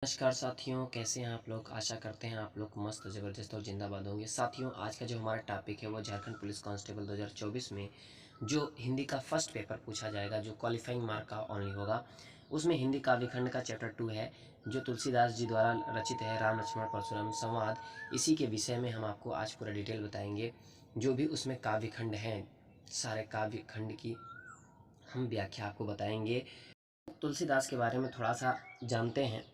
नमस्कार साथियों, कैसे हैं आप लोग। आशा करते हैं आप लोग मस्त ज़बरदस्त और ज़िंदाबाद होंगे। साथियों, आज का जो हमारा टॉपिक है वो झारखंड पुलिस कांस्टेबल 2024 में जो हिंदी का फर्स्ट पेपर पूछा जाएगा, जो क्वालिफाइंग मार्क का ओनली होगा, उसमें हिंदी काव्यखंड का चैप्टर 2 है, जो तुलसीदास जी द्वारा रचित है, राम लक्ष्मण परशुराम संवाद। इसी के विषय में हम आपको आज पूरा डिटेल बताएंगे। जो भी उसमें काव्यखंड हैं, सारे काव्यखंड की हम व्याख्या आपको बताएंगे। तुलसीदास के बारे में थोड़ा सा जानते हैं।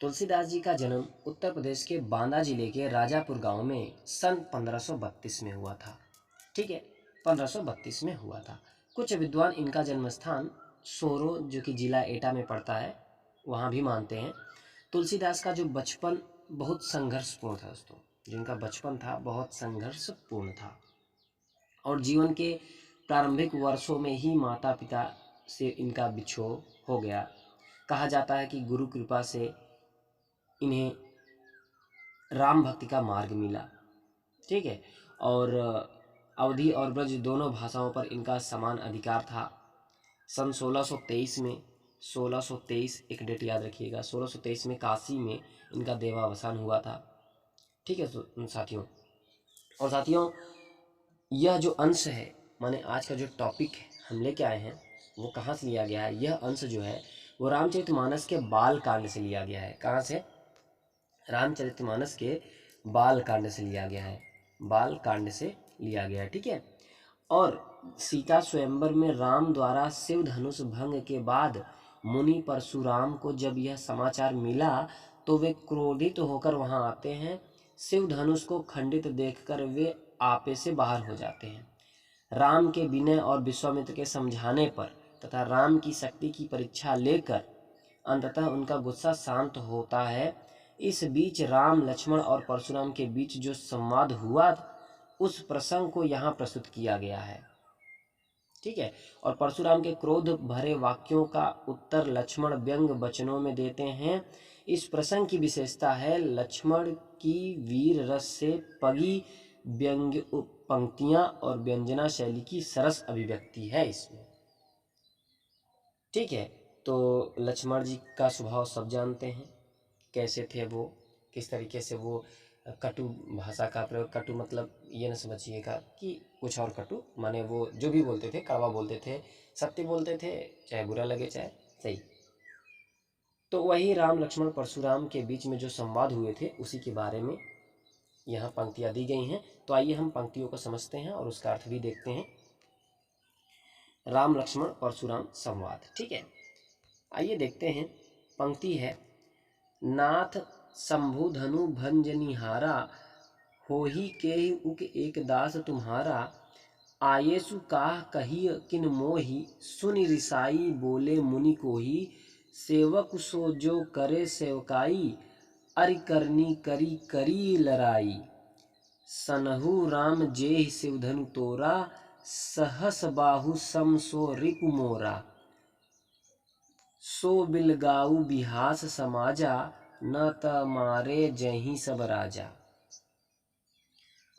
तुलसीदास जी का जन्म उत्तर प्रदेश के बांदा जिले के राजापुर गांव में सन 1532 में हुआ था। ठीक है, 1532 में हुआ था। कुछ विद्वान इनका जन्म स्थान सोरो, जो कि जिला एटा में पड़ता है, वहाँ भी मानते हैं। तुलसीदास का जो बचपन बहुत संघर्षपूर्ण था दोस्तों, जिनका बचपन था बहुत संघर्षपूर्ण था, और जीवन के प्रारंभिक वर्षों में ही माता पिता से इनका बिछोह हो गया। कहा जाता है कि गुरु कृपा से इन्हें राम भक्ति का मार्ग मिला। ठीक है, और अवधी और ब्रज दोनों भाषाओं पर इनका समान अधिकार था। सन 1623 में 1623 एक डेट याद रखिएगा, 1623 में काशी में इनका देवावसान हुआ था। ठीक है साथियों, और साथियों यह जो अंश है, माने आज का जो टॉपिक हम लेके आए हैं, वो कहाँ से लिया गया है। यह अंश जो है वो रामचरितमानस के बाल कांड से लिया गया है। कहाँ से? रामचरितमानस के बाल कांड से लिया गया है। बाल कांड से लिया गया है। ठीक है, और सीता स्वयंवर में राम द्वारा शिव धनुष भंग के बाद मुनि परशुराम को जब यह समाचार मिला तो वे क्रोधित होकर वहां आते हैं। शिव धनुष को खंडित देखकर वे आपे से बाहर हो जाते हैं। राम के विनय और विश्वामित्र के समझाने पर तथा राम की शक्ति की परीक्षा लेकर अंततः उनका गुस्सा शांत होता है। इस बीच राम, लक्ष्मण और परशुराम के बीच जो संवाद हुआ, उस प्रसंग को यहाँ प्रस्तुत किया गया है। ठीक है, और परशुराम के क्रोध भरे वाक्यों का उत्तर लक्ष्मण व्यंग वचनों में देते हैं। इस प्रसंग की विशेषता है लक्ष्मण की वीर रस से पगी व्यंग्य पंक्तियां और व्यंजना शैली की सरस अभिव्यक्ति है इसमें। ठीक है, तो लक्ष्मण जी का स्वभाव सब जानते हैं, कैसे थे वो, किस तरीके से वो कटु भाषा का प्रयोग, कटु मतलब ये न समझिएगा कि कुछ और कटु, माने वो जो भी बोलते थे कड़वा बोलते थे, सत्य बोलते थे, चाहे बुरा लगे चाहे सही। तो वही राम, लक्ष्मण, परशुराम के बीच में जो संवाद हुए थे उसी के बारे में यहाँ पंक्तियाँ दी गई हैं। तो आइए हम पंक्तियों को समझते हैं और उसका अर्थ भी देखते हैं। राम लक्ष्मण परशुराम संवाद। ठीक है, आइए देखते हैं। पंक्ति है, नाथ शंभु धनु भंजनिहारा, होही के उक एक दास तुम्हारा, आयेसु काह कही किन मोही, सुनि रिसाई बोले मुनि कोही, सेवक सो जो करे सेवकाई, अरि करनी करी करी लराई, सनहु राम जेहि शिवधनु तोरा, सहस बाहु सम सो रिपु मोरा, सो बिलगाऊ बिहास समाजा, न त मारे जहीं सब राजा।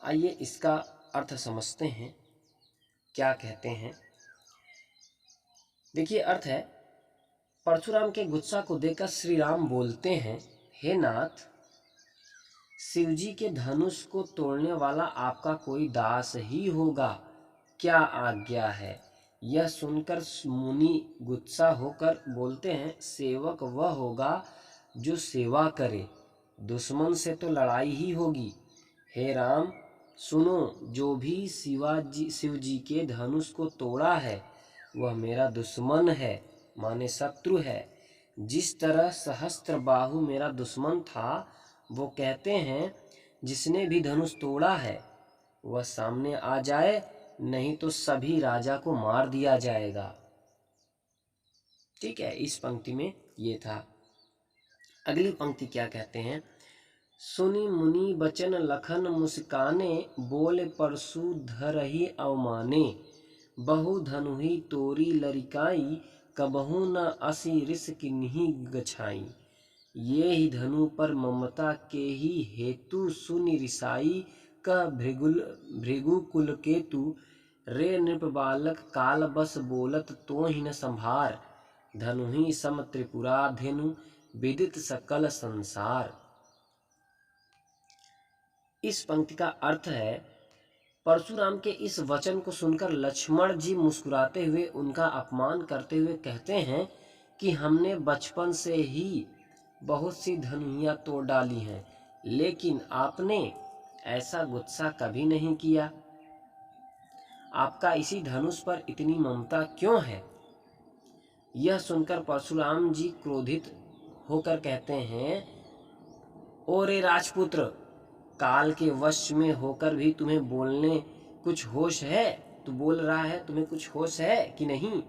आइए इसका अर्थ समझते हैं, क्या कहते हैं। देखिए अर्थ है, परशुराम के गुस्सा को देखकर श्री राम बोलते हैं, हे नाथ, शिवजी के धनुष को तोड़ने वाला आपका कोई दास ही होगा, क्या आज्ञा है। यह सुनकर मुनि गुस्सा होकर बोलते हैं, सेवक वह होगा जो सेवा करे, दुश्मन से तो लड़ाई ही होगी। हे राम सुनो, जो भी शिव जी के धनुष को तोड़ा है वह मेरा दुश्मन है, माने शत्रु है। जिस तरह सहस्त्र बाहु मेरा दुश्मन था, वो कहते हैं जिसने भी धनुष तोड़ा है वह सामने आ जाए, नहीं तो सभी राजा को मार दिया जाएगा। ठीक है, इस पंक्ति में ये था। अगली पंक्ति क्या कहते हैं, सुनि मुनि बचन लखन मुस्काने, बोले परशु धरहि अवमाने, बहु धनुहि तोरी लरिकाई, कबहु न असी रिस किन्ही गछाई, ये ही धनु पर ममता के ही हेतु, सुनि रिसाई कह भृगु कुल केतु, रे नृप बालक काल बस बोलत तो ही न संभार, धनुहि सम त्रिपुरा धेनु, विदित सकल संसार। इस पंक्ति का अर्थ है, परशुराम के इस वचन को सुनकर लक्ष्मण जी मुस्कुराते हुए उनका अपमान करते हुए कहते हैं कि हमने बचपन से ही बहुत सी धनुहियां तोड़ डाली हैं, लेकिन आपने ऐसा गुस्सा कभी नहीं किया। आपका इसी धनुष पर इतनी ममता क्यों है? यह सुनकर परशुराम जी क्रोधित होकर कहते हैं, ओ रे राजपुत्र, काल के वश में होकर भी तुम्हें बोलने कुछ होश है? तू बोल रहा है, तुम्हें कुछ होश है कि नहीं?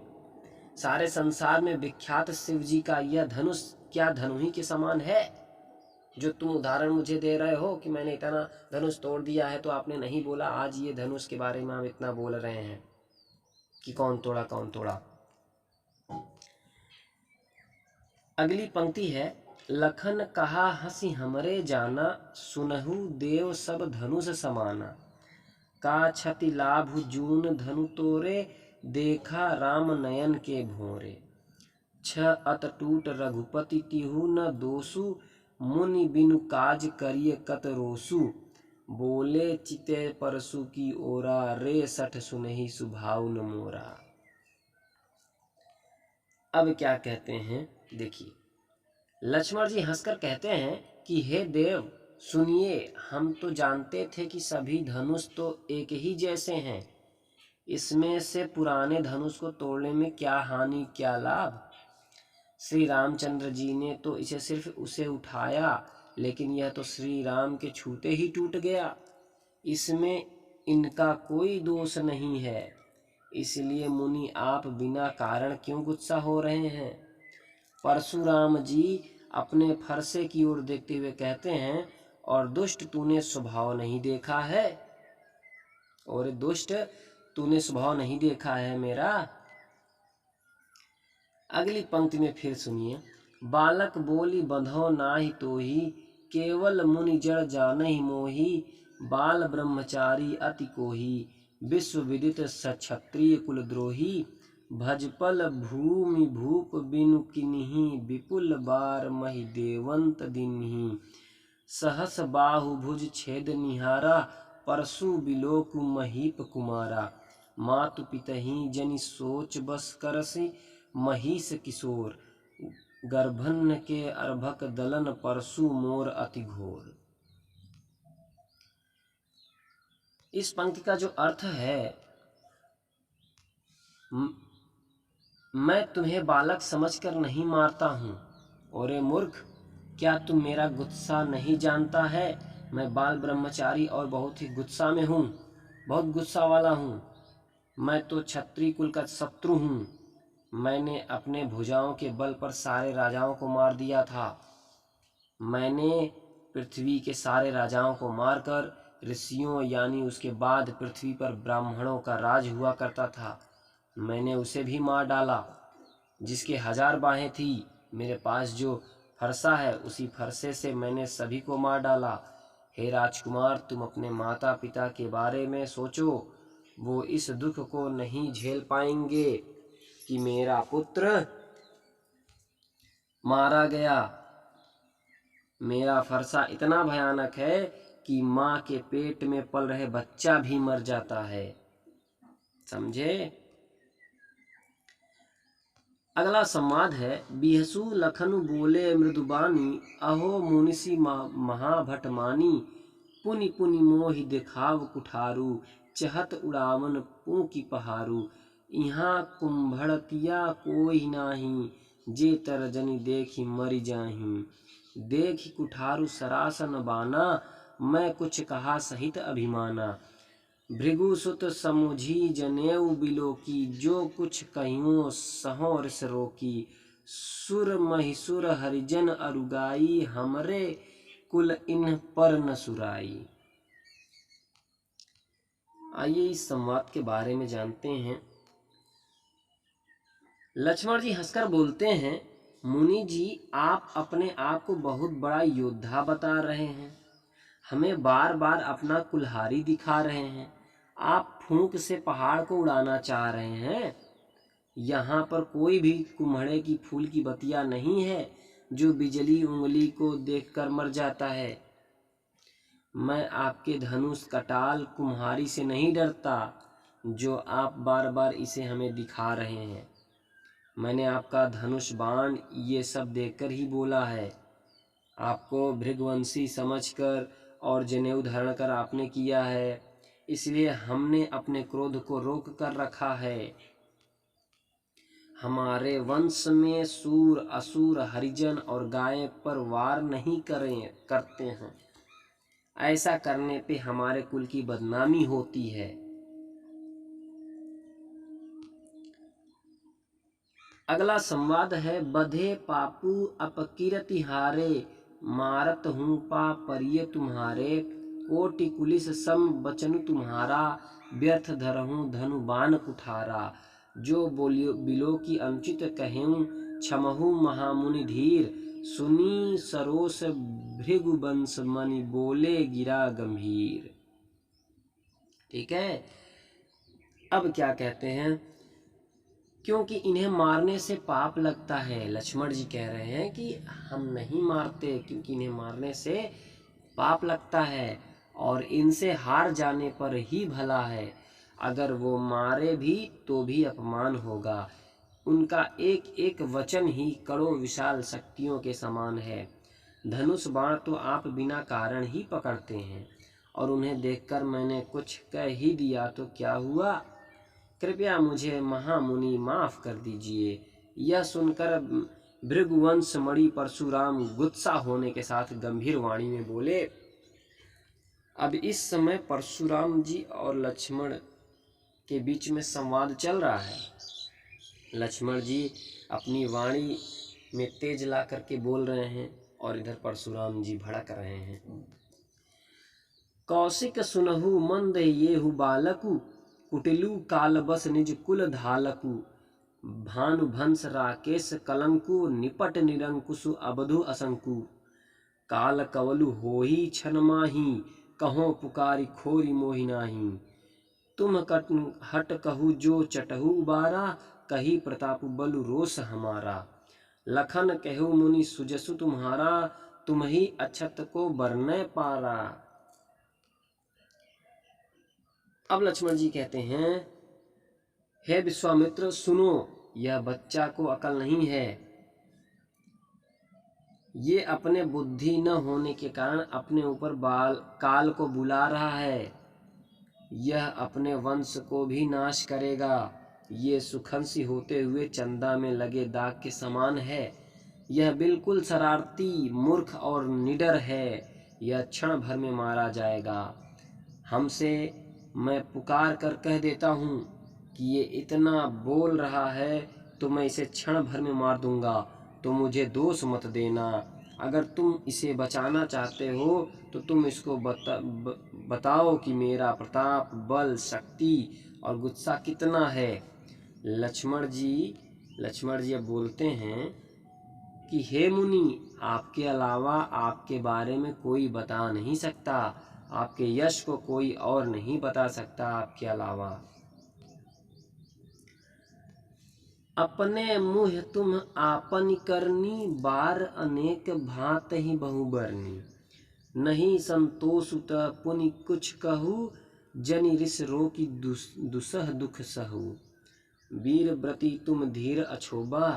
सारे संसार में विख्यात शिव जी का यह धनुष क्या धनुही के समान है? जो तुम उदाहरण मुझे दे रहे हो कि मैंने इतना धनुष तोड़ दिया है, तो आपने नहीं बोला। आज ये धनुष के बारे में हम इतना बोल रहे हैं कि कौन तोड़ा कौन तोड़ा। अगली पंक्ति है, लखन कहा हंसी हमरे जाना, सुनहु देव सब धनुष समाना। का क्षति लाभ जून धनु तोरे, देखा राम नयन के भोरे। छ अत टूट रघुपति तिहु न दोसु, मुनि बिनु काज करिय कत रोसु। बोले चिते परसु की ओरा, रे सठ सुनहि सुभाव न मोरा। अब क्या कहते हैं देखिए, लक्ष्मण जी हंसकर कहते हैं कि हे देव सुनिए, हम तो जानते थे कि सभी धनुष तो एक ही जैसे हैं। इसमें से पुराने धनुष को तोड़ने में क्या हानि क्या लाभ? श्री रामचंद्र जी ने तो इसे सिर्फ उसे उठाया, लेकिन यह तो श्री राम के छूते ही टूट गया। इसमें इनका कोई दोष नहीं है। इसलिए मुनि आप बिना कारण क्यों गुस्सा हो रहे हैं? परशुराम जी अपने फरसे की ओर देखते हुए कहते हैं, और दुष्ट तूने स्वभाव नहीं देखा है? और दुष्ट तूने स्वभाव नहीं देखा है मेरा? अगली पंक्ति में फिर सुनिए, बालक बोली बंधो नाही तोही, केवल मुनि जड़ जानहि मोही। बाल ब्रह्मचारी अति कोही, विश्व विदित सक्षत्रिय कुलद्रोही। भजपल भूमि भूप बिनु किन्ही, विपुल बार महि देवंत दिन्ही। सहस बाहु भुज छेद निहारा, परशु बिलोकु महीप कुमारा। मातु पितहि जनि सोच बस करसि, महिष किशोर। गर्भन के अर्भक दलन, परशु मोर अति घोर। इस पंक्ति का जो अर्थ है, मैं तुम्हें बालक समझकर नहीं मारता हूँ। ओरे मूर्ख, क्या तुम मेरा गुस्सा नहीं जानता है? मैं बाल ब्रह्मचारी और बहुत ही गुस्सा में हूँ, बहुत गुस्सा वाला हूँ। मैं तो क्षत्रिय कुल का शत्रु हूँ। मैंने अपने भुजाओं के बल पर सारे राजाओं को मार दिया था। मैंने पृथ्वी के सारे राजाओं को मारकर ऋषियों यानी उसके बाद पृथ्वी पर ब्राह्मणों का राज हुआ करता था, मैंने उसे भी मार डाला। जिसके 1000 बाहें थी, मेरे पास जो फरसा है उसी फरसे से मैंने सभी को मार डाला। हे राजकुमार, तुम अपने माता पिता के बारे में सोचो। वो इस दुख को नहीं झेल पाएंगे कि मेरा पुत्र मारा गया। मेरा फरसा इतना भयानक है कि माँ के पेट में पल रहे बच्चा भी मर जाता है। समझे? अगला संवाद है, बिहसु लखनु बोले मृदुबानी, अहो मुनिषि महाभटमानी। पुनि पुनि मोहि दिखाव कुठारू, चहत उड़ावन पू की पहारू। यहाँ कुंभड़तिया कोई नाही, जे तरजनी देखी मरि जाही। देखी कुठारू सरासन बाना, मैं कुछ कहा सहित अभिमाना। भृगुसुत समुझी जनेऊ बिलोकी, जो कुछ कहियो सहो रिस रोकी। सुर महिसुर हरिजन अरुगाई, हमरे कुल इन्ह पर न सुराई। आइए इस संवाद के बारे में जानते हैं। लक्ष्मण जी हंसकर बोलते हैं, मुनि जी, आप अपने आप को बहुत बड़ा योद्धा बता रहे हैं। हमें बार बार अपना कुल्हाड़ी दिखा रहे हैं। आप फूंक से पहाड़ को उड़ाना चाह रहे हैं। यहाँ पर कोई भी कुम्हड़े की फूल की बतिया नहीं है। जो बिजली उंगली को देखकर मर जाता है। मैं आपके धनुष कटाल कुम्हारी से नहीं डरता, जो आप बार बार इसे हमें दिखा रहे हैं। मैंने आपका धनुष बाण ये सब देखकर ही बोला है। आपको भृगवंशी समझकर और जनेऊ धारण कर आपने किया है, इसलिए हमने अपने क्रोध को रोक कर रखा है। हमारे वंश में सूर असुर हरिजन और गाय पर वार नहीं करते हैं। ऐसा करने पे हमारे कुल की बदनामी होती है। अगला संवाद है, बधे पापू अपकीरति हारे, मारत हूँ पा परिय तुम्हारे, कोटि कुलिस सम बचन तुम्हारा, व्यर्थ धरहूँ धनु बाण कुठारा। जो बोलियो बिलो की अनुचित कहूँ, क्षमहु महामुनि धीर, सुनी सरोस भृगुवंश मनि बोले गिरा गंभीर। ठीक है, अब क्या कहते हैं, क्योंकि इन्हें मारने से पाप लगता है। लक्ष्मण जी कह रहे हैं कि हम नहीं मारते क्योंकि इन्हें मारने से पाप लगता है और इनसे हार जाने पर ही भला है। अगर वो मारे भी तो भी अपमान होगा। उनका एक एक वचन ही करोड़ विशाल शक्तियों के समान है। धनुष बाण तो आप बिना कारण ही पकड़ते हैं और उन्हें देखकर मैंने कुछ कह ही दिया तो क्या हुआ। कृपया मुझे महामुनि माफ कर दीजिए। यह सुनकर भृगुवंश मणि परशुराम गुस्सा होने के साथ गंभीर वाणी में बोले। अब इस समय परशुराम जी और लक्ष्मण के बीच में संवाद चल रहा है। लक्ष्मण जी अपनी वाणी में तेज ला करके बोल रहे हैं और इधर परशुराम जी भड़क रहे हैं। कौशिक सुनहु मंद येहु बालकु, कुटिलु काल बस निज कुल धालकु, भानुभंस राकेश कलंकु, निपट निरंकुशु अबधु असंकु, काल कवलु होही छन माही, कहो पुकारी खोरी मोहि नाही, तुम हट कहु जो चटहु उबारा, कही प्रताप बलु रोष हमारा, लखन कहु मुनि सुजसु तुम्हारा, तुम ही अक्षत को बरने पारा। अब लक्ष्मण जी कहते हैं, हे विश्वामित्र सुनो, यह बच्चा को अकल नहीं है। ये अपने बुद्धि न होने के कारण अपने ऊपर काल को बुला रहा है। यह अपने वंश को भी नाश करेगा। ये सुखंसी होते हुए चंदा में लगे दाग के समान है। यह बिल्कुल शरारती मूर्ख और निडर है। यह क्षण भर में मारा जाएगा। हमसे मैं पुकार कर कह देता हूँ कि ये इतना बोल रहा है तो मैं इसे क्षण भर में मार दूंगा, तो मुझे दोष मत देना। अगर तुम इसे बचाना चाहते हो तो तुम इसको बताओ कि मेरा प्रताप, बल, शक्ति और गुस्सा कितना है। लक्ष्मण जी अब बोलते हैं कि हे मुनि, आपके अलावा आपके बारे में कोई बता नहीं सकता। आपके यश को कोई और नहीं बता सकता आपके अलावा। अपने मुँह तुम आपन करनी, बार अनेक भांत ही बहुबरनी, नहीं संतोष उत पुनि कुछ कहू, जनि रिस रोकी दुसह दुख सहू, वीर व्रति तुम धीर अछोबा,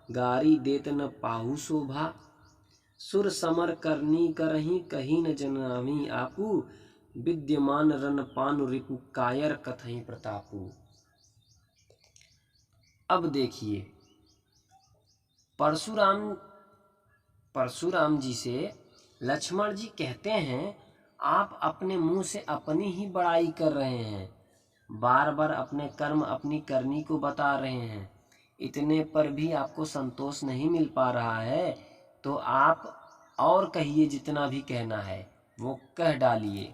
गारी देत न पाहु शोभा, सुर समर करनी करही कही न जनामी आपू, विद्यमान रन पानु रिपु कायर कथई प्रतापू। अब देखिए, परशुराम जी से लक्ष्मण जी कहते हैं, आप अपने मुंह से अपनी ही बड़ाई कर रहे हैं, बार बार अपने कर्म अपनी करनी को बता रहे हैं। इतने पर भी आपको संतोष नहीं मिल पा रहा है तो आप और कहिए, जितना भी कहना है वो कह डालिए।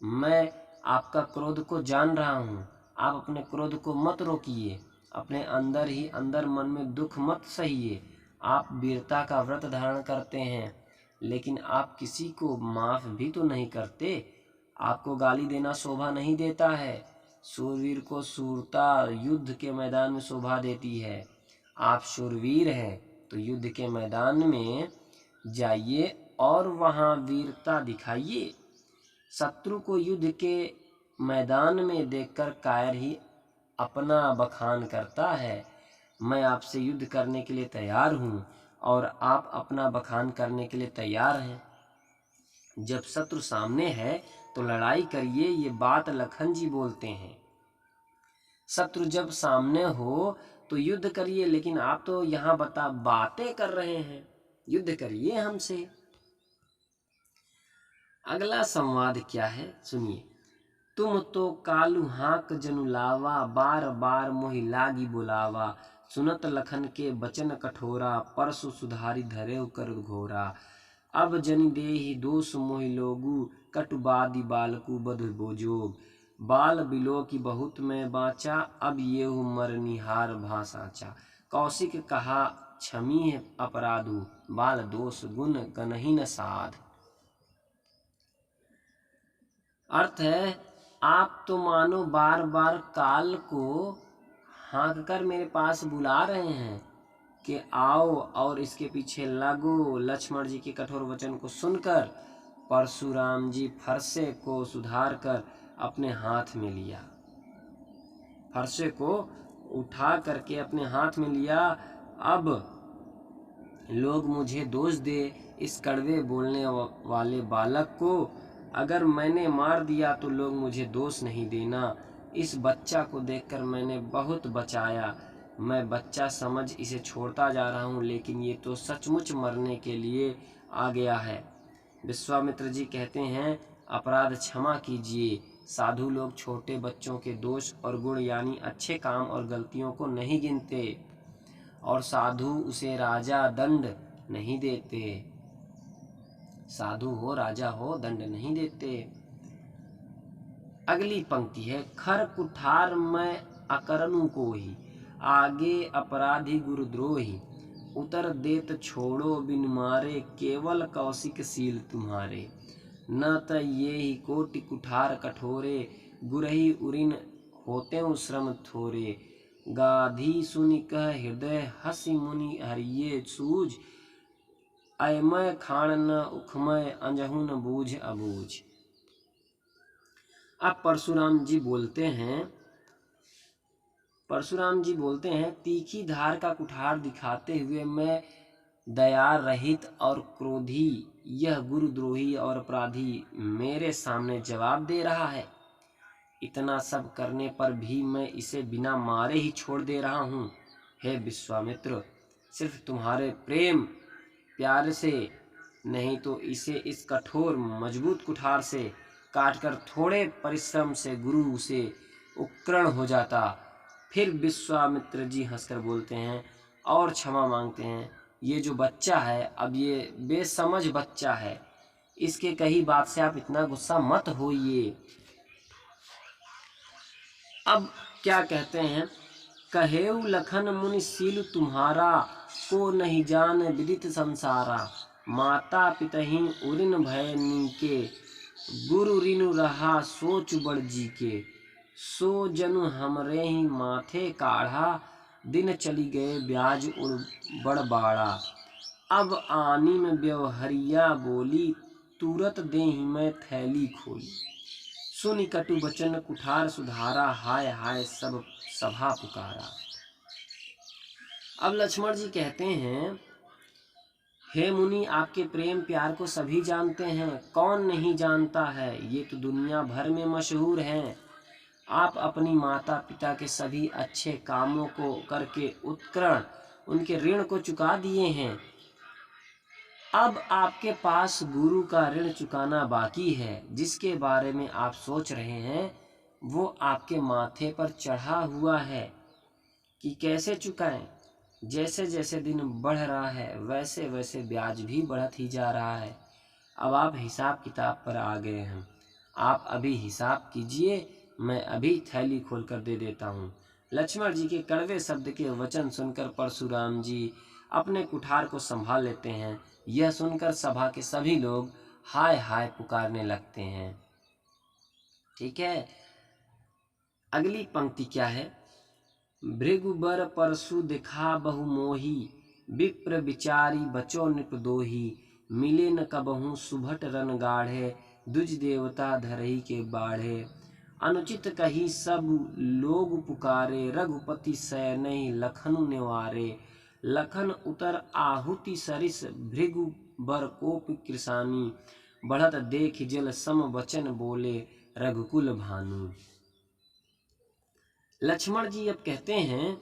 मैं आपका क्रोध को जान रहा हूँ। आप अपने क्रोध को मत रोकिए। अपने अंदर ही अंदर मन में दुख मत सहिए। आप वीरता का व्रत धारण करते हैं, लेकिन आप किसी को माफ भी तो नहीं करते। आपको गाली देना शोभा नहीं देता है। शूरवीर को शूरता युद्ध के मैदान में शोभा देती है। आप शूरवीर हैं तो युद्ध के मैदान में जाइए और वहाँ वीरता दिखाइए। शत्रु को युद्ध के मैदान में देखकर कायर ही अपना बखान करता है। मैं आपसे युद्ध करने के लिए तैयार हूँ और आप अपना बखान करने के लिए तैयार हैं। जब शत्रु सामने है तो लड़ाई करिए, ये बात लखन जी बोलते हैं। शत्रु जब सामने हो तो युद्ध करिए, लेकिन आप तो यहाँ बातें कर रहे हैं, युद्ध करिए हमसे। अगला संवाद क्या है सुनिए। तुम तो कालू हाक जनुलावा, बार बार मोहि लागी बुलावा। सुनत लखन के बचन कठोरा, परसु सुधारी धरे कर घोरा। अब जनि देहि दोष मोहि लोगु, कटुबादि बालकु बधु बोजोग। बाल बिलो की बहुत में बाचा, अब येहु मरनिहार भासाचा। कौशिक कहा क्षमी अपराधु, बाल दोष गुण गनहि न साध। अर्थ है, आप तो मानो बार बार काल को हाँक कर मेरे पास बुला रहे हैं कि आओ और इसके पीछे लगो। लक्ष्मण जी के कठोर वचन को सुनकर परशुराम जी फरसे को सुधार कर अपने हाथ में लिया, फरसे को उठा करके अपने हाथ में लिया। अब लोग मुझे दोष दे, इस कड़वे बोलने वाले बालक को अगर मैंने मार दिया तो लोग मुझे दोष नहीं देना। इस बच्चा को देखकर मैंने बहुत बचाया, मैं बच्चा समझ इसे छोड़ता जा रहा हूँ, लेकिन ये तो सचमुच मरने के लिए आ गया है। विश्वामित्र जी कहते हैं, अपराध क्षमा कीजिए। साधु लोग छोटे बच्चों के दोष और गुण यानी अच्छे काम और गलतियों को नहीं गिनते, और साधु उसे राजा दंड नहीं देते। साधु हो राजा हो दंड नहीं देते। अगली पंक्ति है, खर कुठार मैं अकरनु को ही, आगे अपराधी गुरुद्रोही। उतर देत छोड़ो बिन मारे, केवल कौशिक सील तुम्हारे। न त ये ही कोटि कुठार कठोरे, गुरही उरिन होते श्रम थोरे। गाधी सुनि कह हृदय हसी मुनि हरिये सूझ, अयमय खान न उखमय अंजहु न बूझ अबूझ। अब परशुराम जी बोलते हैं, तीखी धार का कुठार दिखाते हुए मैं दया रहित और क्रोधी यह गुरुद्रोही और अपराधी मेरे सामने जवाब दे रहा है। इतना सब करने पर भी मैं इसे बिना मारे ही छोड़ दे रहा हूँ। हे विश्वामित्र, सिर्फ तुम्हारे प्रेम प्यार से, नहीं तो इसे इस कठोर मजबूत कुठार से काटकर थोड़े परिश्रम से गुरु से उपकरण हो जाता। फिर विश्वामित्र जी हंसकर बोलते हैं और क्षमा मांगते हैं। ये जो बच्चा है, अब ये बेसमझ बच्चा है, इसके कही बात से आप इतना गुस्सा मत होइए। अब क्या कहते हैं, कहेऊ लखन मुनि सील तुम्हारा, को नहीं जान विदित संसारा। माता पितहि उरिन भय नीके, गुरु ऋनु रहा सोच बड़ जी के। सो जनु हमरे ही माथे काढ़ा, दिन चली गए ब्याज उड़ बड़ बाड़ा। अब आनी में व्यवहरिया बोली, तुरत देहि मैं थैली खोली। सुनि कटु बचन कुठार सुधारा, हाय हाय सब सभा पुकारा। अब लक्ष्मण जी कहते हैं, हे मुनि, आपके प्रेम प्यार को सभी जानते हैं, कौन नहीं जानता है, ये तो दुनिया भर में मशहूर हैं। आप अपनी माता पिता के सभी अच्छे कामों को करके उत्कर्ण उनके ऋण को चुका दिए हैं। अब आपके पास गुरु का ऋण चुकाना बाकी है। जिसके बारे में आप सोच रहे हैं वो आपके माथे पर चढ़ा हुआ है कि कैसे चुकाएं। जैसे जैसे दिन बढ़ रहा है वैसे वैसे ब्याज भी बढ़त ही जा रहा है। अब आप हिसाब किताब पर आ गए हैं। आप अभी हिसाब कीजिए, मैं अभी थैली खोलकर दे देता हूँ। लक्ष्मण जी के कड़वे शब्द के वचन सुनकर परशुराम जी अपने कुठार को संभाल लेते हैं। यह सुनकर सभा के सभी लोग हाय हाय पुकारने लगते हैं। ठीक है, अगली पंक्ति क्या है, भृगु बर परशु दिखा बहु मोही, विप्र विचारी बचो नृप दोही, मिले न कबहू सुभट रन गाढ़े, द्विज देवता धरही के बाढ़े। अनुचित कही सब लोग पुकारे, रघुपति सैनहि लखनु निवारे। लखन उतर आहुति सरिस, भृगु बर कोप कृशानी, बढ़त देख जल सम वचन बोले, रघुकुल भानु। लक्ष्मण जी अब कहते हैं,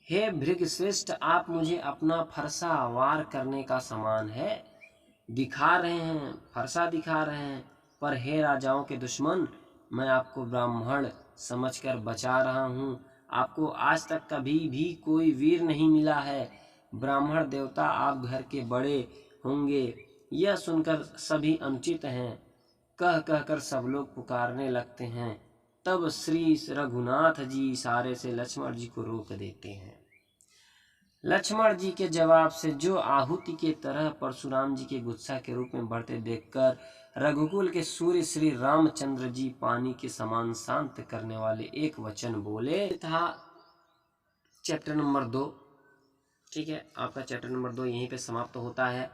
हे भृग श्रेष्ठ, आप मुझे अपना फरसा वार करने का सामान है दिखा रहे हैं, फरसा दिखा रहे हैं, पर हे राजाओं के दुश्मन, मैं आपको ब्राह्मण समझकर बचा रहा हूँ। आपको आज तक कभी भी कोई वीर नहीं मिला है। ब्राह्मण देवता आप घर के बड़े होंगे, यह सुनकर सभी अनुचित हैं। कह कहकर सब लोग पुकारने लगते हैं। तब श्री रघुनाथ जी इशारे से लक्ष्मण जी को रोक देते हैं। लक्ष्मण जी के जवाब से जो आहुति के तरह परशुराम जी के गुस्सा के रूप में बढ़ते देखकर रघुकुल के सूर्य श्री रामचंद्र जी पानी के समान शांत करने वाले एक वचन बोले। था चैप्टर नंबर 2। ठीक है, आपका चैप्टर नंबर 2 यहीं पे समाप्त होता है।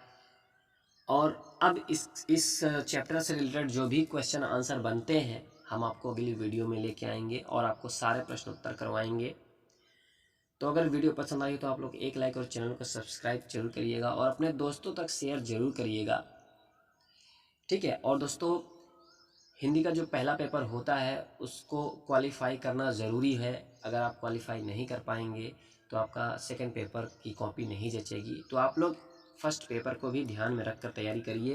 और अब इस चैप्टर से रिलेटेड जो भी क्वेश्चन आंसर बनते हैं हम आपको अगली वीडियो में लेके आएंगे और आपको सारे प्रश्न उत्तर करवाएंगे। तो अगर वीडियो पसंद आई तो आप लोग एक लाइक और चैनल को सब्सक्राइब जरूर करिएगा और अपने दोस्तों तक शेयर जरूर करिएगा। ठीक है, और दोस्तों हिंदी का जो पहला पेपर होता है उसको क्वालिफाई करना ज़रूरी है। अगर आप क्वालिफाई नहीं कर पाएंगे तो आपका सेकंड पेपर की कॉपी नहीं जचेगी। तो आप लोग फर्स्ट पेपर को भी ध्यान में रखकर तैयारी करिए।